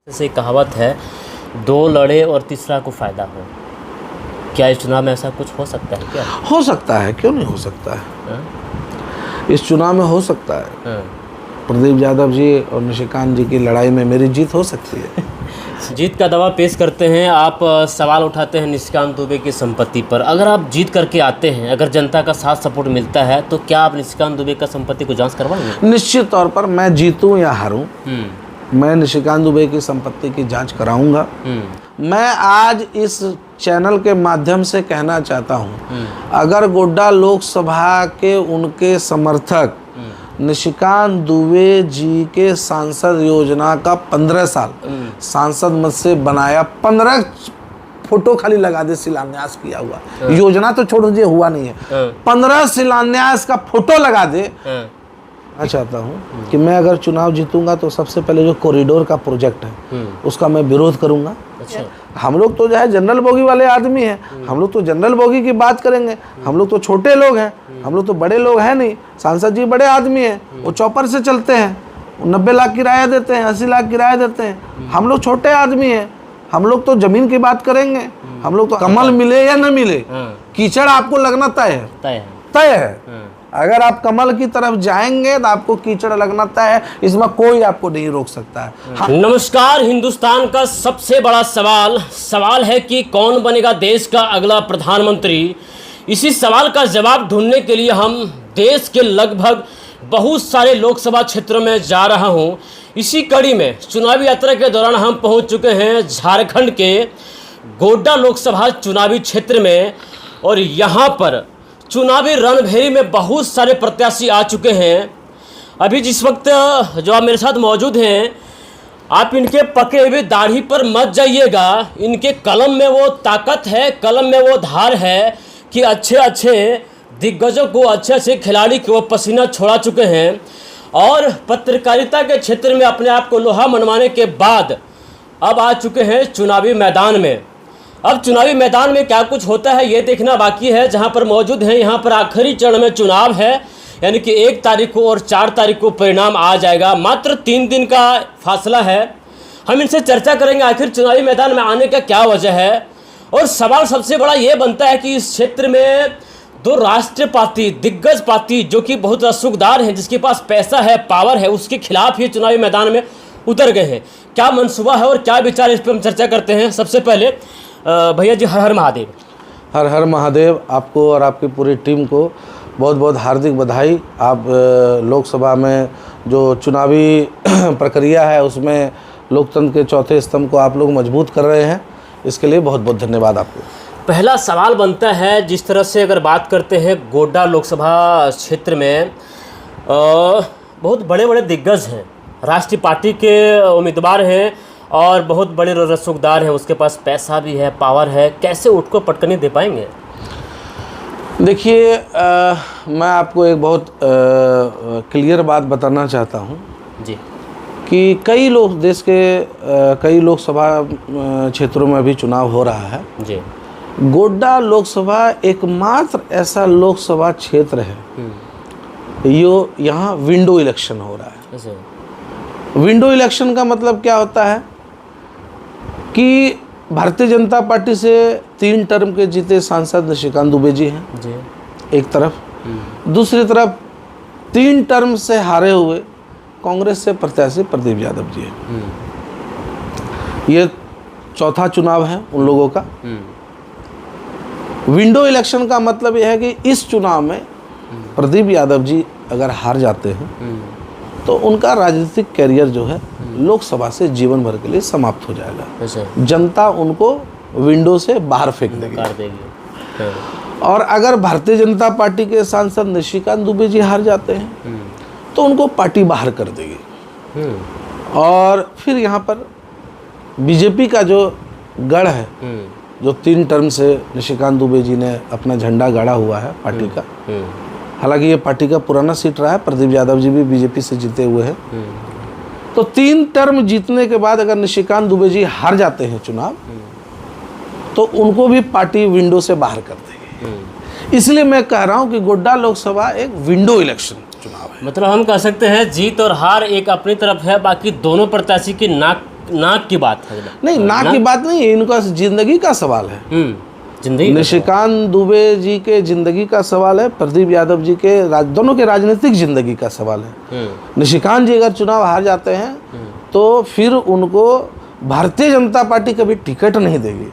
जैसे कहावत है, दो लड़े और तीसरा को फ़ायदा हो। क्या इस चुनाव में ऐसा कुछ हो सकता है क्या? हो सकता है, क्यों नहीं हो सकता है। इस चुनाव में हो सकता है। प्रदीप यादव जी और निशिकांत जी की लड़ाई में मेरी जीत हो सकती है। जीत का दावा पेश करते हैं आप, सवाल उठाते हैं निशिकांत दुबे की संपत्ति पर। अगर आप जीत करके आते हैं, अगर जनता का साथ सपोर्ट मिलता है, तो क्या आप निशिकांत दुबे का संपत्ति को जांच करवाएंगे? निश्चित तौर पर मैं जीतूं या हारूं, मैं निशिकांत दुबे की संपत्ति की जांच कराऊंगा। मैं आज इस चैनल के माध्यम से कहना चाहता हूं, अगर गोड्डा लोकसभा के उनके समर्थक निशिकांत दुबे जी के सांसद योजना का 15 साल सांसद मत से बनाया, 15 फोटो खाली लगा दे, शिलान्यास किया हुआ, योजना तो छोड़ दीजिए, हुआ नहीं है, 15 शिलान्यास का फोटो लगा दे। मैं चाहता हूं कि मैं अगर चुनाव जीतूंगा तो सबसे पहले जो कॉरिडोर का प्रोजेक्ट है उसका मैं विरोध करूंगा। अच्छा। हम लोग तो जो है जनरल बोगी वाले आदमी हैं, हम लोग तो जनरल बोगी की बात करेंगे। हम लोग तो छोटे लोग हैं, हम लोग तो बड़े लोग हैं नहीं। सांसद जी बड़े आदमी हैं, वो चौपर से चलते हैं, 90 लाख किराया देते हैं, 80 लाख किराया देते हैं। हम लोग छोटे आदमी हैं, हम लोग तो जमीन की बात करेंगे। हम लोग तो कमल मिले या न मिले, कीचड़ आपको लगना तय है। अगर आप कमल की तरफ जाएंगे तो आपको कीचड़ लगना तय है, इसमें कोई आपको नहीं रोक सकता है। नमस्कार। हिंदुस्तान का सबसे बड़ा सवाल है कि कौन बनेगा देश का अगला प्रधानमंत्री। इसी सवाल का जवाब ढूंढने के लिए हम देश के लगभग बहुत सारे लोकसभा क्षेत्रों में जा रहा हूं। इसी कड़ी में चुनावी यात्रा के दौरान हम पहुंच चुके हैं झारखंड के गोड्डा लोकसभा चुनावी क्षेत्र में, और यहाँ पर चुनावी रणभेरी में बहुत सारे प्रत्याशी आ चुके हैं। अभी जिस वक्त जो आप मेरे साथ मौजूद हैं, आप इनके पकड़े हुए दाढ़ी पर मत जाइएगा। इनके कलम में वो ताकत है, कलम में वो धार है कि अच्छे अच्छे दिग्गजों को, अच्छे अच्छे खिलाड़ी को पसीना छोड़ा चुके हैं, और पत्रकारिता के क्षेत्र में अपने आप को लोहा मनवाने के बाद अब आ चुके हैं चुनावी मैदान में। अब चुनावी मैदान में क्या कुछ होता है ये देखना बाकी है। जहां पर मौजूद हैं, यहां पर आखिरी चरण में चुनाव है, यानी कि 1 तारीख को और 4 तारीख को परिणाम आ जाएगा। मात्र 3 दिन का फासला है। हम इनसे चर्चा करेंगे आखिर चुनावी मैदान में आने का क्या वजह है। और सवाल सबसे बड़ा ये बनता है कि इस क्षेत्र में 2 राष्ट्रीय पार्टी, दिग्गज पार्टी, जो कि बहुत रसूखदार हैं, जिसके पास पैसा है, पावर है, उसके खिलाफ ही चुनावी मैदान में उतर गए हैं। क्या मनसूबा है और क्या विचार, इस पर हम चर्चा करते हैं। सबसे पहले भैया जी, हर हर महादेव। हर हर महादेव। आपको और आपकी पूरी टीम को बहुत बहुत हार्दिक बधाई। आप लोकसभा में जो चुनावी प्रक्रिया है उसमें लोकतंत्र के चौथे स्तंभ को आप लोग मजबूत कर रहे हैं, इसके लिए बहुत बहुत धन्यवाद आपको। पहला सवाल बनता है, जिस तरह से अगर बात करते हैं गोड्डा लोकसभा क्षेत्र में बहुत बड़े बड़े दिग्गज हैं, राष्ट्रीय पार्टी के उम्मीदवार हैं और बहुत बड़े रसूखदार हैं, उसके पास पैसा भी है, पावर है, कैसे उठको पटकनी दे पाएंगे? देखिए, मैं आपको एक बहुत क्लियर बात बताना चाहता हूं जी, कि कई लोग देश के कई लोकसभा क्षेत्रों में अभी चुनाव हो रहा है जी। गोड्डा लोकसभा एकमात्र ऐसा लोकसभा क्षेत्र है यो यहाँ विंडो इलेक्शन हो रहा है। विंडो इलेक्शन का मतलब क्या होता है कि भारतीय जनता पार्टी से 3 टर्म के जीते सांसद निशिकांत दुबे जी हैं जी, एक तरफ। दूसरी तरफ 3 टर्म से हारे हुए कांग्रेस से प्रत्याशी प्रदीप यादव जी हैं। ये चौथा चुनाव है उन लोगों का। विंडो इलेक्शन का मतलब यह है कि इस चुनाव में प्रदीप यादव जी अगर हार जाते हैं तो उनका राजनीतिक कैरियर जो है लोकसभा से जीवन भर के लिए समाप्त हो जाएगा। जनता उनको विंडो से बाहर फेंक देगी। और अगर भारतीय जनता पार्टी के सांसद निशिकांत दुबे जी हार जाते हैं तो उनको पार्टी बाहर कर देगी। और फिर यहाँ पर बीजेपी का जो गढ़ है, जो 3 टर्म से निशिकांत दुबे जी ने अपना झंडा गाड़ा हुआ है पार्टी का, हालांकि ये पार्टी का पुराना सीट रहा है, प्रदीप यादव जी भी बीजेपी से जीते हुए हैं। तो 3 टर्म जीतने के बाद अगर निशिकांत दुबे जी हार जाते हैं चुनाव तो उनको भी पार्टी विंडो से बाहर कर देगी। इसलिए मैं कह रहा हूं कि गोड्डा लोकसभा एक विंडो इलेक्शन चुनाव है। मतलब हम कह सकते हैं जीत और हार एक अपनी तरफ है, बाकी दोनों प्रत्याशी की नाक नाक की बात है। नहीं, नाक की बात नहीं है, इनका जिंदगी का सवाल है। जिंदगी निशिकांत दुबे जी के जिंदगी का सवाल है, प्रदीप यादव जी के दोनों के राजनीतिक जिंदगी का सवाल है। निशिकांत जी अगर चुनाव हार जाते हैं तो फिर उनको भारतीय जनता पार्टी कभी टिकट नहीं देगी,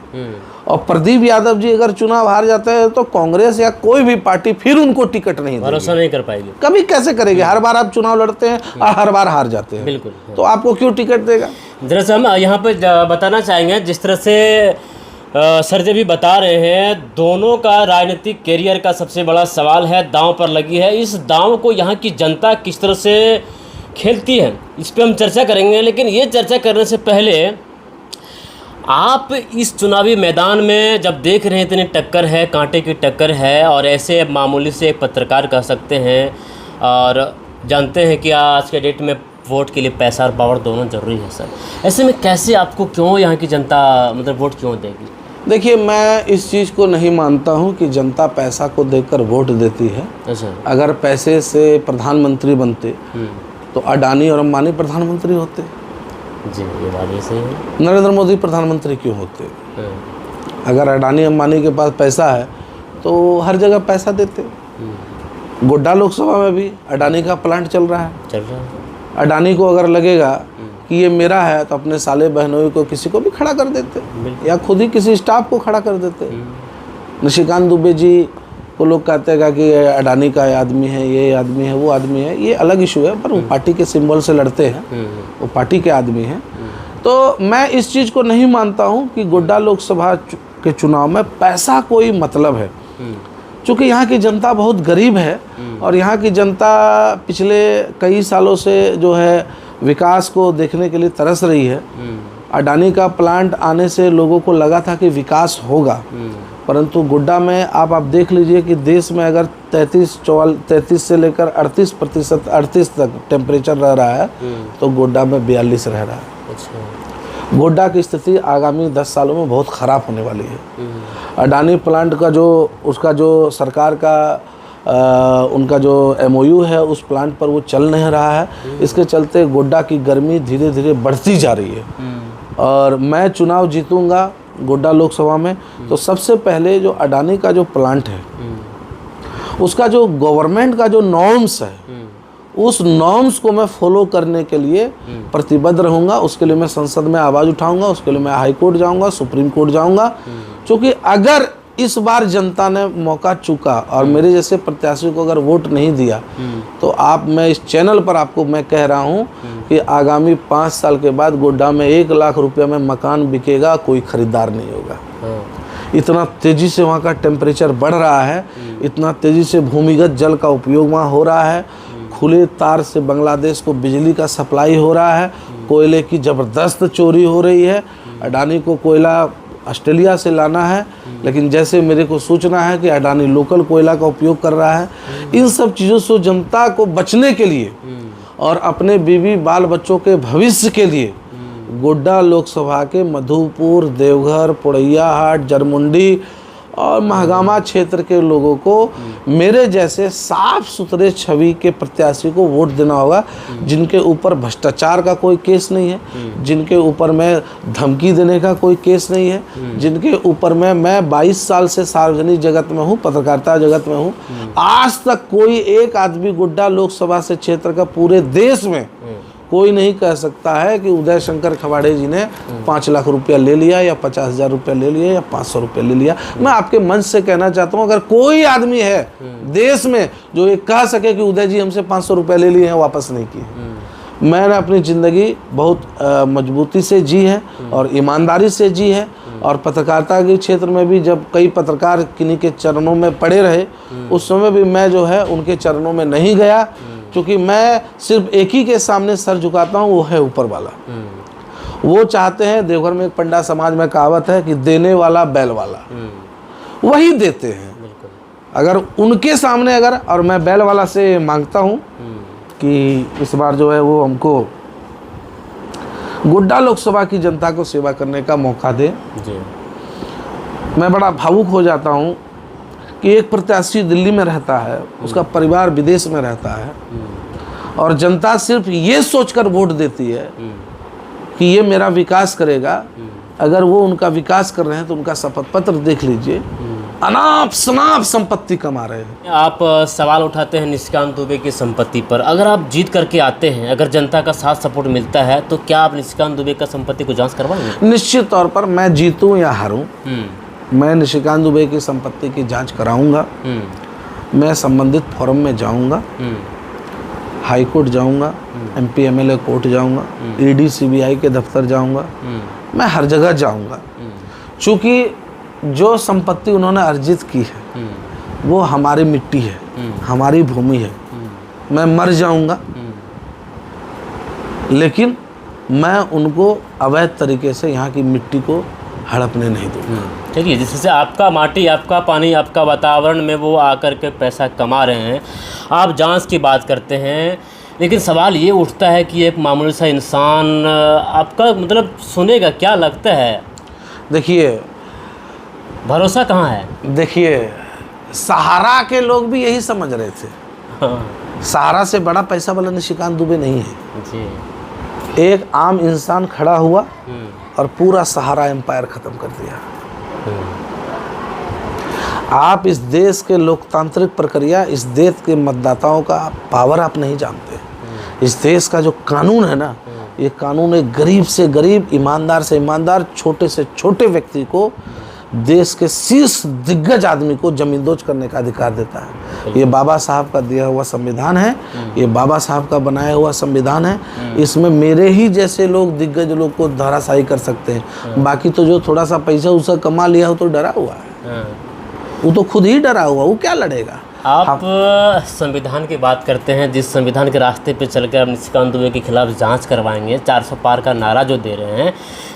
और प्रदीप यादव जी अगर चुनाव हार जाते हैं तो कांग्रेस या कोई भी पार्टी फिर उनको टिकट नहीं देगी, भरोसा नहीं कर पाएगी। कभी कैसे करेगी? हर बार आप चुनाव लड़ते हैं और हर बार हार जाते हैं, बिल्कुल। तो आपको क्यों टिकट देगा? दरअसल हम यहाँ पर बताना चाहेंगे, जिस तरह से सर जी भी बता रहे हैं, दोनों का राजनीतिक कैरियर का सबसे बड़ा सवाल है, दांव पर लगी है। इस दांव को यहाँ की जनता किस तरह से खेलती है, इस पे हम चर्चा करेंगे। लेकिन ये चर्चा करने से पहले आप इस चुनावी मैदान में जब देख रहे हैं, इतनी टक्कर है, कांटे की टक्कर है, और ऐसे मामूली से एक पत्रकार कह सकते हैं, और जानते हैं कि आज के डेट में वोट के लिए पैसा और पावर दोनों जरूरी है सर, ऐसे में कैसे आपको क्यों यहाँ की जनता मतलब वोट क्यों देगी? देखिए, मैं इस चीज़ को नहीं मानता हूँ कि जनता पैसा को देखकर वोट देती है। अच्छा। अगर पैसे से प्रधानमंत्री बनते तो अडानी और अंबानी प्रधानमंत्री होते। जी, ये बात भी सही है। नरेंद्र मोदी प्रधानमंत्री क्यों होते? अगर अडानी अंबानी के पास पैसा है तो हर जगह पैसा देते। गोड्डा लोकसभा में भी अडानी का प्लांट चल रहा है। अडानी को अगर लगेगा कि ये मेरा है तो अपने साले बहनों को किसी को भी खड़ा कर देते, या खुद ही किसी स्टाफ को खड़ा कर देते। निशिकांत दुबे जी को लोग कहते हैं कि अडानी का आदमी है, ये आदमी है, वो आदमी है, ये अलग इशू है, पर वो पार्टी के सिंबल से लड़ते हैं, वो पार्टी के आदमी हैं। तो मैं इस चीज़ को नहीं मानता हूँ कि गोड्डा लोकसभा के चुनाव में पैसा कोई मतलब है, क्योंकि यहाँ की जनता बहुत गरीब है, और यहाँ की जनता पिछले कई सालों से जो है विकास को देखने के लिए तरस रही है। अडानी का प्लांट आने से लोगों को लगा था कि विकास होगा, परंतु गोड्डा में आप देख लीजिए कि देश में अगर 33 से लेकर 38% तक टेम्परेचर रह रहा है, तो गोड्डा में 42 रह रहा है। अच्छा। गोड्डा की स्थिति आगामी 10 सालों में बहुत ख़राब होने वाली है। अडानी प्लांट का उसका जो सरकार का उनका जो MOU है, उस प्लांट पर वो चल नहीं रहा है। इसके चलते गोड्डा की गर्मी धीरे धीरे बढ़ती जा रही है, और मैं चुनाव जीतूंगा गोड्डा लोकसभा में तो सबसे पहले जो अडानी का जो प्लांट है, उसका जो गवर्नमेंट का जो नॉर्म्स है, उस नॉर्म्स को मैं फॉलो करने के लिए प्रतिबद्ध रहूँगा। उसके लिए मैं संसद में आवाज़ उठाऊंगा, उसके लिए मैं हाई कोर्ट जाऊँगा, सुप्रीम कोर्ट जाऊँगा, क्योंकि अगर इस बार जनता ने मौका चूका और मेरे जैसे प्रत्याशी को अगर वोट नहीं दिया, तो मैं इस चैनल पर आपको मैं कह रहा हूँ कि आगामी 5 साल के बाद गोड्डा में 1 लाख रुपये में मकान बिकेगा, कोई खरीदार नहीं होगा। इतना तेज़ी से वहाँ का टेम्परेचर बढ़ रहा है, इतना तेज़ी से भूमिगत जल का उपयोग वहाँ हो रहा है, खुले तार से बांग्लादेश को बिजली का सप्लाई हो रहा है, कोयले की ज़बरदस्त चोरी हो रही है। अडानी को कोयला ऑस्ट्रेलिया से लाना है, लेकिन जैसे मेरे को सूचना है कि अडानी लोकल कोयला का उपयोग कर रहा है। इन सब चीज़ों से जनता को बचने के लिए और अपने बीवी बाल बच्चों के भविष्य के लिए गोड्डा लोकसभा के मधुपुर, देवघर, पोड़ैयाहाट, जरमुंडी और महागामा क्षेत्र के लोगों को मेरे जैसे साफ सुथरे छवि के प्रत्याशी को वोट देना होगा, जिनके ऊपर भ्रष्टाचार का कोई केस नहीं है, जिनके ऊपर मैं धमकी देने का कोई केस नहीं है, जिनके ऊपर मैं 22 साल से सार्वजनिक जगत में हूँ, पत्रकारिता जगत में हूँ। आज तक कोई एक आदमी गोड्डा लोकसभा से क्षेत्र का पूरे देश में कोई नहीं कह सकता है कि उदय शंकर खवाड़े जी ने 5 लाख रुपया ले लिया या 50,000 रुपया ले लिया या 500 रुपया ले लिया। मैं आपके मंच से कहना चाहता हूँ, अगर कोई आदमी है देश में जो ये कह सके कि उदय जी हमसे 500 रुपया ले लिए हैं, वापस नहीं किए। मैंने अपनी ज़िंदगी बहुत मजबूती से जी है और ईमानदारी से जी है, और पत्रकारिता के क्षेत्र में भी जब कई पत्रकार किन्हीं के चरणों में पड़े रहे, उस समय भी मैं जो है उनके चरणों में नहीं गया, क्योंकि मैं सिर्फ एक ही के सामने सर झुकाता हूँ, वो है ऊपर वाला। वो चाहते हैं, देवघर में एक पंडा समाज में कहावत है कि देने वाला बैल वाला, वही देते हैं। अगर उनके सामने और मैं बैल वाला से मांगता हूँ कि इस बार जो है वो हमको गोड्डा लोकसभा की जनता को सेवा करने का मौका दे। मैं बड़ा भावुक हो जाता हूँ कि एक प्रत्याशी दिल्ली में रहता है, उसका परिवार विदेश में रहता है, और जनता सिर्फ ये सोचकर वोट देती है कि ये मेरा विकास करेगा, अगर वो उनका विकास कर रहे हैं तो उनका शपथ पत्र देख लीजिए, अनाप शनाप संपत्ति कमा रहे हैं। आप सवाल उठाते हैं निशिकांत दुबे की संपत्ति पर। अगर आप जीत करके आते हैं, अगर जनता का साथ सपोर्ट मिलता है, तो क्या आप निशिकांत दुबे का संपत्ति को जांच करवाएंगे? निश्चित तौर पर मैं जीतूं या हारूं, मैं निशिकांत दुबे की संपत्ति की जांच कराऊंगा। मैं संबंधित फोरम में जाऊंगा, हाई कोर्ट जाऊंगा, MP MLA कोर्ट जाऊंगा, ED CBI के दफ्तर जाऊंगा, मैं हर जगह जाऊंगा। चूँकि जो संपत्ति उन्होंने अर्जित की है वो हमारी मिट्टी है, हमारी भूमि है। मैं मर जाऊंगा लेकिन मैं उनको अवैध तरीके से यहाँ की मिट्टी को हड़पने नहीं दूंगा। ठीक है, जिससे आपका माटी, आपका पानी, आपका वातावरण में वो आकर के पैसा कमा रहे हैं। आप जांच की बात करते हैं, लेकिन सवाल ये उठता है कि एक मामूली सा इंसान आपका मतलब सुनेगा क्या? लगता है देखिए, भरोसा कहाँ है? देखिए, सहारा के लोग भी यही समझ रहे थे। हाँ। सहारा से बड़ा पैसा वाला निशिकांत दुबे नहीं है जी। एक आम इंसान खड़ा हुआ और पूरा सहारा एम्पायर खत्म कर दिया। आप इस देश के लोकतांत्रिक प्रक्रिया, इस देश के मतदाताओं का पावर आप नहीं जानते। इस देश का जो कानून है ना, ये कानून एक गरीब से गरीब, ईमानदार से ईमानदार, छोटे से छोटे व्यक्ति को, देश के शीर्ष दिग्गज आदमी को जमींदोज करने का अधिकार देता है। ये बाबा साहब का दिया हुआ संविधान है, ये बाबा साहब का बनाया हुआ संविधान है। इसमें मेरे ही जैसे लोग, दिग्गज लोग को धराशायी कर सकते हैं। बाकी तो जो थोड़ा सा पैसा उसका कमा लिया हो तो डरा हुआ है, वो तो खुद ही डरा हुआ, वो क्या लड़ेगा। आप संविधान की बात करते हैं, जिस संविधान के रास्ते पे चलकर आप निशिकांत दुबे के खिलाफ जांच करवाएंगे, 400 पार का नारा जो दे रहे हैं,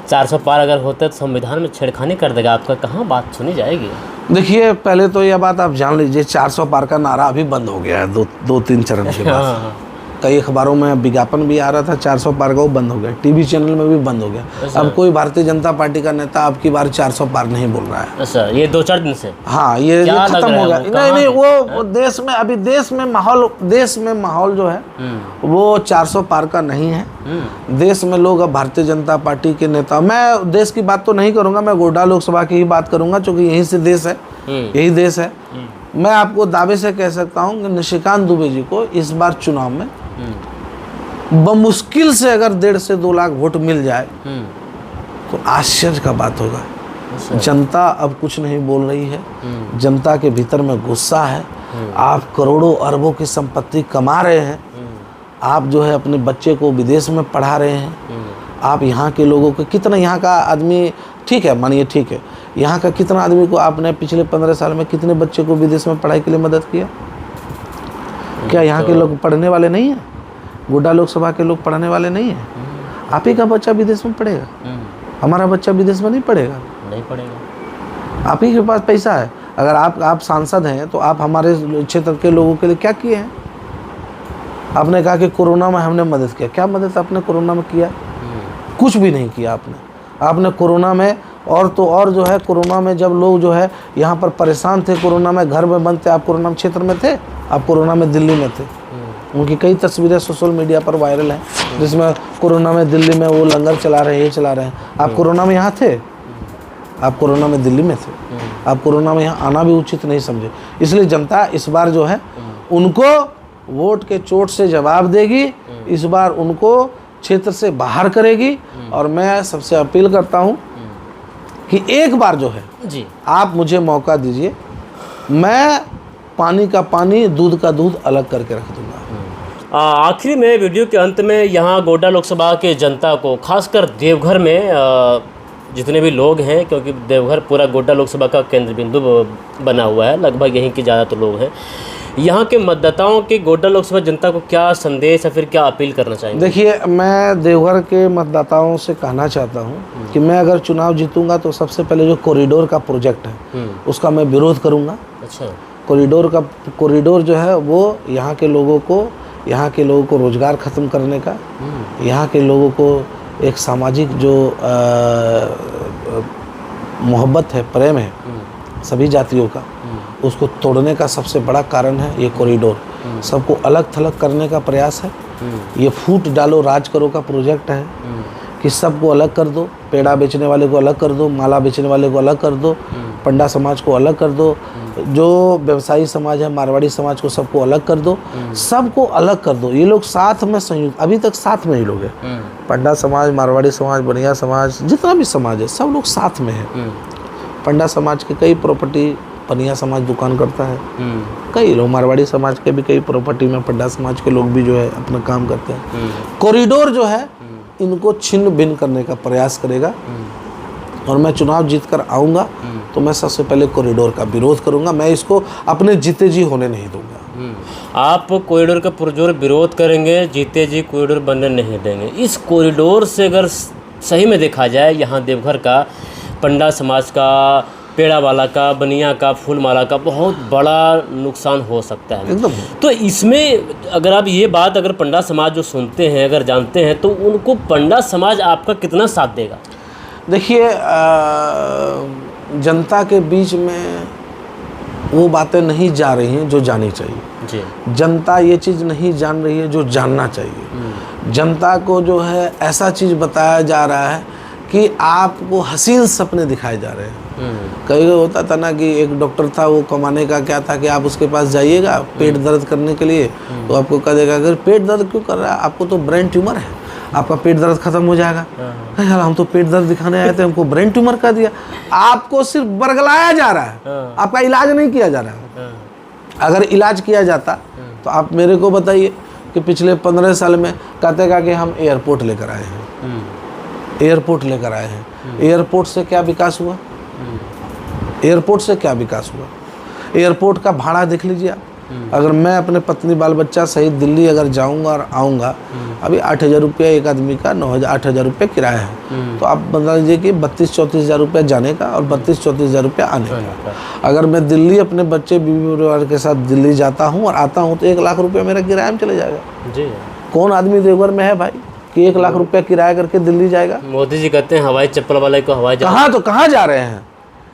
400 पार अगर होता है तो संविधान में छेड़खानी कर देगा, आपका कहाँ बात सुनी जाएगी? देखिए, पहले तो यह बात आप जान लीजिए, 400 पार का नारा अभी बंद हो गया है, दो तीन चरण के बाद। कई अखबारों में विज्ञापन भी आ रहा था 400 पार का, वो बंद हो गया। टीवी चैनल में भी बंद हो गया। अब कोई भारतीय जनता पार्टी का नेता अब की बार 400 पार नहीं बोल रहा है। अच्छा, ये 2-4 दिन से? हाँ, ये खत्म हो गया। नहीं, वो देश में अभी देश में माहौल जो है वो 400 पार का नहीं है। देश में लोग अब भारतीय जनता पार्टी के नेता, मैं देश की बात तो नहीं करूंगा, मैं गोड्डा लोकसभा की ही बात करूंगा, क्योंकि यहीं से देश है, यही देश है। मैं आपको दावे से कह सकता हूं कि निशिकांत दुबे जी को इस बार चुनाव में बमुश्किल से अगर 1.5 से 2 लाख वोट मिल जाए तो आश्चर्य का बात होगा। जनता अब कुछ नहीं बोल रही है, जनता के भीतर में गुस्सा है। आप करोड़ों अरबों की संपत्ति कमा रहे हैं, आप जो है अपने बच्चे को विदेश में पढ़ा रहे हैं, आप यहाँ के लोगों को कितना, यहाँ का आदमी, ठीक है मानिए ठीक है, यहाँ का कितना आदमी को आपने पिछले 15 साल में कितने बच्चे को विदेश में पढ़ाई के लिए मदद किया? क्या यहाँ के लोग पढ़ने वाले नहीं हैं? गोड्डा लोकसभा के लोग पढ़ने वाले नहीं हैं? आप ही का बच्चा विदेश में पढ़ेगा, हमारा बच्चा विदेश में नहीं पढ़ेगा। नहीं पढ़ेगा। आप ही के पास पैसा है। अगर आप सांसद हैं तो आप हमारे क्षेत्र के लोगों के लिए क्या किए हैं? आपने कहा कि कोरोना में हमने मदद किया। क्या मदद आपने कोरोना में किया? कुछ भी नहीं किया आपने कोरोना में। और तो और जो है, कोरोना में जब लोग जो है यहाँ पर परेशान थे, कोरोना में घर में बंद थे, आप कोरोना में क्षेत्र में थे, आप कोरोना में दिल्ली में थे। उनकी कई तस्वीरें सोशल मीडिया पर वायरल हैं, जिसमें कोरोना में दिल्ली में वो लंगर चला रहे हैं, ये चला रहे हैं। आप कोरोना में यहाँ थे, आप कोरोना में दिल्ली में थे, आप कोरोना में यहाँ आना भी उचित नहीं समझे। इसलिए जनता इस बार जो है उनको वोट के चोट से जवाब देगी, इस बार उनको क्षेत्र से बाहर करेगी। और मैं सबसे अपील करता हूँ कि एक बार जो है जी, आप मुझे मौका दीजिए, मैं पानी का पानी, दूध का दूध अलग करके रख दूंगा। आखिरी में वीडियो के अंत में यहाँ गोड्डा लोकसभा के जनता को, खासकर देवघर में जितने भी लोग हैं, क्योंकि देवघर पूरा गोड्डा लोकसभा का केंद्र बिंदु बना हुआ है, लगभग यहीं के ज़्यादातर लोग हैं, यहाँ के मतदाताओं के गोड्डा लोकसभा जनता को क्या संदेश या फिर क्या अपील करना चाहेंगे? देखिए, मैं देवघर के मतदाताओं से कहना चाहता हूँ कि मैं अगर चुनाव जीतूंगा तो सबसे पहले जो कॉरिडोर का प्रोजेक्ट है उसका मैं विरोध करूँगा। अच्छा, कॉरिडोर जो है वो यहाँ के लोगों को रोजगार ख़त्म करने का, यहाँ के लोगों को एक सामाजिक जो मोहब्बत है, प्रेम है सभी जातियों का, उसको तोड़ने का सबसे बड़ा कारण है ये कॉरिडोर। सबको अलग थलग करने का प्रयास है। ये फूट डालो राज करो का प्रोजेक्ट है कि सबको अलग कर दो, पेड़ा बेचने वाले को अलग कर दो, माला बेचने वाले को अलग कर दो, पंडा समाज को अलग कर दो, जो व्यवसायी समाज है मारवाड़ी समाज को सबको अलग कर दो, सबको अलग कर दो। ये लोग साथ में संयुक्त, अभी तक साथ में ही लोग हैं, पंडा समाज, मारवाड़ी समाज, बनिया समाज, जितना भी समाज है सब लोग साथ में है। पंडा समाज के कई प्रॉपर्टी पनिया समाज दुकान करता है, कई लोग मारवाड़ी समाज के भी कई प्रॉपर्टी में पंडा समाज के लोग भी जो है अपना काम करते हैं। कॉरिडोर जो है इनको छिन्न भिन्न करने का प्रयास करेगा और मैं चुनाव जीत कर आऊँगा तो मैं सबसे पहले कॉरिडोर का विरोध करूँगा। मैं इसको अपने जीते जी होने नहीं दूंगा। आप कॉरिडोर का पुरजोर विरोध करेंगे, जीते जी कॉरिडोर बनने नहीं देंगे। इस कॉरिडोर से अगर सही में देखा जाए, यहाँ देवघर का पंडा समाज का, पेड़ा वाला का, बनिया का, फूलमाला का बहुत बड़ा नुकसान हो सकता है एकदम। तो इसमें अगर आप ये बात अगर पंडा समाज जो सुनते हैं, अगर जानते हैं, तो उनको पंडा समाज आपका कितना साथ देगा? देखिए, जनता के बीच में वो बातें नहीं जा रही हैं जो जानी चाहिए जी। जनता ये चीज़ नहीं जान रही है जो जानना चाहिए। जनता को जो है ऐसा चीज़ बताया जा रहा है कि आपको हसीन सपने दिखाए जा रहे हैं। कई होता था ना कि एक डॉक्टर था, वो कमाने का क्या था कि आप उसके पास जाइएगा पेट दर्द करने के लिए, तो आपको कह देगा अगर पेट दर्द क्यों कर रहा है, आपको तो ब्रेन ट्यूमर है, आपका पेट दर्द खत्म हो जाएगा। यार हम तो पेट दर्द दिखाने आए थे, हमको ब्रेन ट्यूमर कर दिया। आपको सिर्फ बरगलाया जा रहा है, आपका इलाज नहीं किया जा रहा है। अगर इलाज किया जाता तो आप मेरे को बताइए कि पिछले 15 साल में कहते कि हम एयरपोर्ट लेकर आए हैं, एयरपोर्ट लेकर आए हैं, एयरपोर्ट से क्या विकास हुआ? एयरपोर्ट से क्या विकास हुआ? एयरपोर्ट का भाड़ा देख लीजिए आप। अगर मैं अपने पत्नी बाल बच्चा सहित दिल्ली अगर जाऊंगा और आऊँगा, अभी 8,000 रुपया एक आदमी का, 8,000 रुपये किराया है, तो आप बता दीजिए कि 32-34 हज़ार रुपया जाने का और 32-34 हज़ार रुपया आने का। अगर मैं दिल्ली अपने बच्चे बीवी परिवार के साथ दिल्ली जाता हूँ और आता हूँ तो 1 लाख रुपया मेरा किराया में चले जाएगा जी। कौन आदमी देवघर में है भाई कि 1 लाख रुपया किराया करके दिल्ली जाएगा? मोदी जी कहते हैं हवाई चप्पल वाले को हवाई जहाज। कहाँ जा रहे हैं?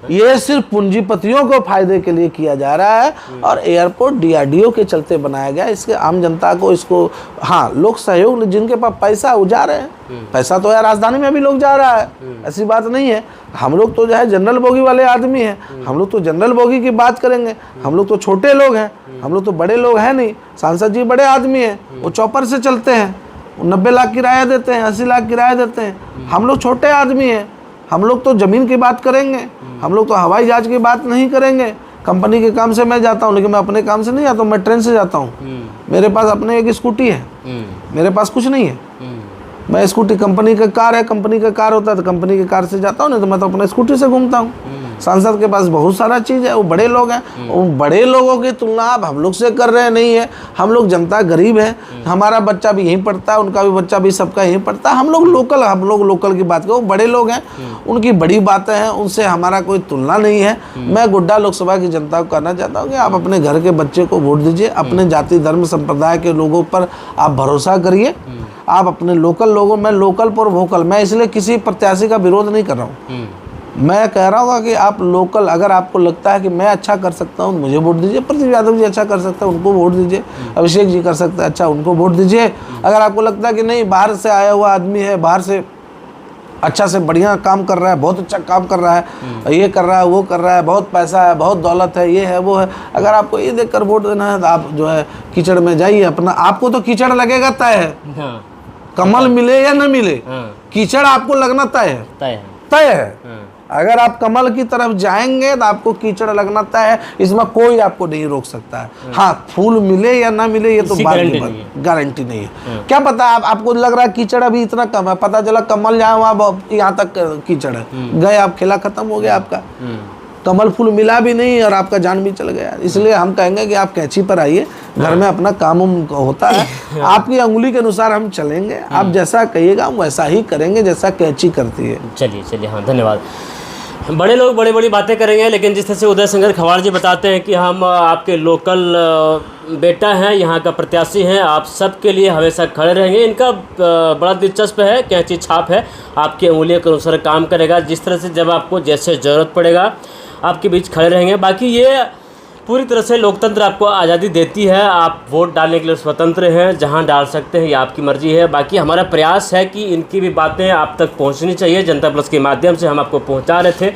ये सिर्फ पूंजीपतियों को फायदे के लिए किया जा रहा है और एयरपोर्ट DRDO के चलते बनाया गया। इसके आम जनता को इसको, हाँ लोग सहयोग, जिनके पास पैसा वो जा रहे हैं, पैसा तो यार राजधानी में भी लोग जा रहा है, ऐसी बात नहीं है। हम लोग तो जो है जनरल बोगी वाले आदमी हैं, हम लोग तो जनरल बोगी की बात करेंगे। हम लोग तो छोटे लोग हैं, हम लोग तो बड़े लोग हैं नहीं। सांसद जी बड़े आदमी हैं, वो चौपर से चलते हैं, 90 लाख किराया देते हैं, 80 लाख किराया देते हैं। हम लोग छोटे आदमी हैं, हम लोग तो ज़मीन की बात करेंगे, हम लोग तो हवाई जहाज की बात नहीं करेंगे। कंपनी के काम से मैं जाता हूँ, लेकिन मैं अपने काम से नहीं जाता हूँ, मैं ट्रेन से जाता हूँ। मेरे पास अपने एक स्कूटी है, मेरे पास कुछ नहीं है। मैं स्कूटी, कंपनी का कार है, कंपनी का कार होता है तो कंपनी के कार से जाता हूँ, नहीं तो मैं तो अपने स्कूटी से घूमता हूँ। सांसद के पास बहुत सारा चीज़ है, वो बड़े लोग हैं। उन बड़े लोगों की तुलना आप हम लोग से कर रहे नहीं है। हम लोग जनता गरीब है, हमारा बच्चा भी यहीं पढ़ता है, उनका भी बच्चा भी सबका यहीं पढ़ता है। हम लोग लोकल की बात करो, वो बड़े लोग हैं, उनकी बड़ी बातें हैं, उनसे हमारा कोई तुलना नहीं है। मैं गोड्डा लोकसभा की जनता को कहना चाहता हूँ कि आप अपने घर के बच्चे को वोट दीजिए, अपने जाति धर्म संप्रदाय के लोगों पर आप भरोसा करिए। आप अपने लोकल लोगों, मैं लोकल पर वोकल, मैं इसलिए किसी प्रत्याशी का विरोध नहीं कर रहा हूँ। मैं कह रहा हूँ कि आप लोकल, अगर आपको लगता है कि मैं अच्छा कर सकता हूँ मुझे वोट दीजिए। प्रदीप यादव जी अच्छा कर सकते हैं, उनको वोट दीजिए। अभिषेक जी कर सकते हैं अच्छा, उनको वोट दीजिए। अगर आपको लगता है कि नहीं बाहर से आया हुआ आदमी है, बाहर से अच्छा से बढ़िया काम कर रहा है, बहुत अच्छा काम कर रहा है, ये कर रहा है, वो कर रहा है, बहुत पैसा है, बहुत दौलत है, ये है वो है, अगर आपको ये देख कर वोट देना है तो आप जो है कीचड़ में जाइए अपना। आपको तो कीचड़ लगेगा तय है, कमल मिले या न मिले, कीचड़ आपको लगना तय है। अगर आप कमल की तरफ जाएंगे तो आपको कीचड़ लगना तय है, इसमें कोई आपको नहीं रोक सकता है। हाँ, फूल मिले या ना मिले ये तो बात की बात, गारंटी नहीं है। क्या पता आपको लग रहा है कीचड़ अभी इतना कम है, पता चला कमल जहाँ वहाँ यहाँ तक कीचड़ है, गए आप, खेला खत्म हो गया आपका। कमल फूल मिला भी नहीं और आपका जान भी चल गया। इसलिए हम कहेंगे कि आप कैंची पर आइए, घर में अपना काम होता है, आपकी अंगुली के अनुसार हम चलेंगे, आप जैसा कहिएगा हम वैसा ही करेंगे जैसा कैंची करती है। चलिए, हाँ धन्यवाद। बड़े लोग बड़ी बड़ी बातें करेंगे, लेकिन जिस तरह से उदय शंकर खवाड़ जी बताते हैं कि हम आपके लोकल बेटा हैं, यहाँ का प्रत्याशी हैं, आप सबके लिए हमेशा खड़े रहेंगे। इनका बड़ा दिलचस्प है, कैंची छाप है, आपकी उंगलियों के अनुसार काम करेगा। जिस तरह से जब आपको जैसे ज़रूरत पड़ेगा आपके बीच खड़े रहेंगे। बाकी ये पूरी तरह से लोकतंत्र आपको आज़ादी देती है, आप वोट डालने के लिए स्वतंत्र हैं, जहां डाल सकते हैं ये आपकी मर्जी है। बाकी हमारा प्रयास है कि इनकी भी बातें आप तक पहुंचनी चाहिए, जनता प्लस के माध्यम से हम आपको पहुंचा रहे थे।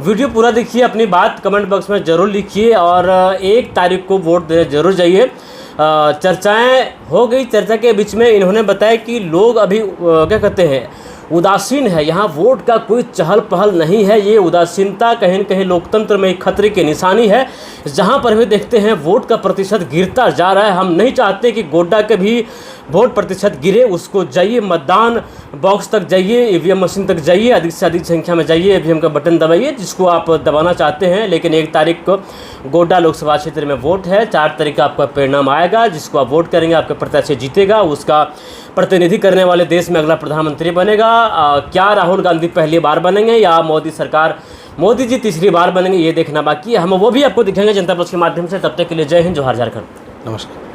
वीडियो पूरा देखिए, अपनी बात कमेंट बॉक्स में ज़रूर लिखिए और 1 तारीख को वोट देने ज़रूर जाइए। चर्चाएँ हो गई, चर्चा के बीच में इन्होंने बताया कि लोग अभी क्या कहते हैं, उदासीन है, यहाँ वोट का कोई चहल पहल नहीं है। ये उदासीनता कहीं न कहीं लोकतंत्र में एक खतरे की निशानी है। जहाँ पर भी देखते हैं वोट का प्रतिशत गिरता जा रहा है। हम नहीं चाहते कि गोड्डा के भी वोट प्रतिशत गिरे। उसको जाइए, मतदान बॉक्स तक जाइए, ईवीएम मशीन तक जाइए, अधिक से अधिक संख्या में जाइए, ईवीएम का बटन दबाइए जिसको आप दबाना चाहते हैं। लेकिन 1 तारीख को गोड्डा लोकसभा क्षेत्र में वोट है, 4 तारीख का आपका परिणाम आएगा। जिसको आप वोट करेंगे, आपका प्रत्याशी जीतेगा, उसका प्रतिनिधि करने वाले देश में अगला प्रधानमंत्री बनेगा। क्या राहुल गांधी पहली बार बनेंगे या मोदी जी तीसरी बार बनेंगे, ये देखना बाकी है। हम वो भी आपको दिखाएंगे जनता प्लस के माध्यम से। तब तक के लिए जय हिंद, जोहार झारखंड, नमस्कार।